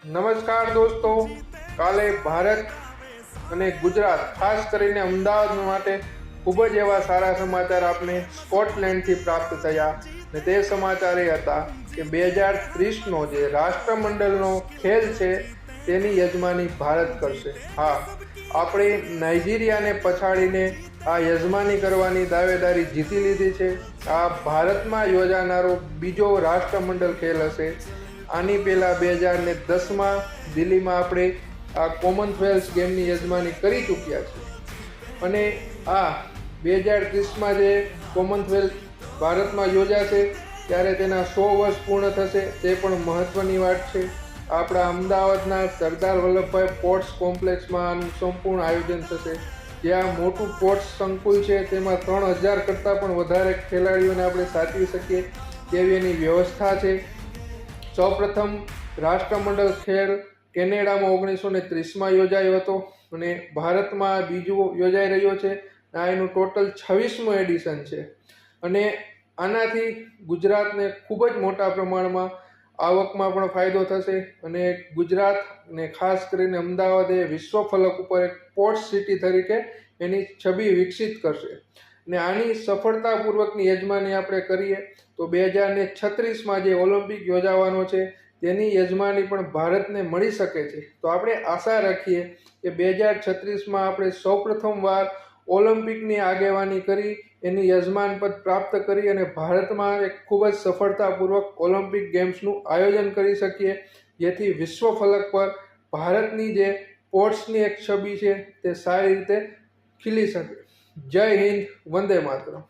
નમસ્કાર દોસ્તો, કાલે ભારત અને ગુજરાત ખાસ કરીને અમદાવાદ માટે ખૂબ જ એવા સારા સમાચાર આપને સ્કોટલેન્ડથી પ્રાપ્ત થયા અને તે સમાચાર એ હતા કે 2030નો જે રાષ્ટ્રમંડળનો ખેલ છે તેની યજમાની ભારત કરશે. હા, આપણે નાઇજીરિયાને પછાડીને આ યજમાની કરવાની દાવેદારી જીતી લીધી છે. આ ભારતમાં યોજાનારો બીજો રાષ્ટ્રમંડળ ખેલ હશે. આની પહેલાં 2010માં દિલ્હીમાં આપણે આ કોમનવેલ્થ ગેમની યજમાની કરી ચૂક્યા છીએ અને આ 2030માં જે કોમનવેલ્થ ભારતમાં યોજાશે ત્યારે તેના 100 વર્ષ પૂર્ણ થશે. તે પણ મહત્ત્વની વાત છે. આપણા અમદાવાદના સરદાર વલ્લભભાઈ સ્પોર્ટ્સ કોમ્પ્લેક્સમાં આનું સંપૂર્ણ આયોજન થશે. જ્યાં મોટું સ્પોર્ટ્સ સંકુલ છે તેમાં 3000 કરતાં પણ વધારે ખેલાડીઓને આપણે સાચવી શકીએ તેવી એની વ્યવસ્થા છે. સૌપ્રથમ રાષ્ટ્રમંડળ ખેલ કેનેડામાં 1930માં યોજાયો હતો અને ભારતમાં બીજું યોજાઈ રહ્યો છે. આ એનું ટોટલ 26મું એડિશન છે અને આનાથી ગુજરાતને ખૂબ જ મોટા પ્રમાણમાં આવકમાં પણ ફાયદો થશે અને ગુજરાતને ખાસ કરીને અમદાવાદે વિશ્વ ફલક ઉપર એક સ્પોર્ટ્સ સિટી તરીકે એની છબી વિકસિત કરશે અને આની સફળતાપૂર્વકની યજમાની આપણે કરીએ તો 2036માં જે ઓલિમ્પિક યોજાવાનો છે તેની યજમાની પણ ભારતને મળી શકે છે. તો આપણે આશા રાખીએ કે 2036માં આપણે સૌપ્રથમવાર ઓલિમ્પિકની આગેવાની કરી એની યજમાન પદ પ્રાપ્ત કરી અને ભારતમાં એક ખૂબ જ સફળતાપૂર્વક ઓલિમ્પિક ગેમ્સનું આયોજન કરી શકીએ, જેથી વિશ્વ ફલક પર ભારતની જે સ્પોર્ટ્સની એક છબી છે તે સારી રીતે ખીલી શકે. જય હિન્દ, વંદે માતરમ.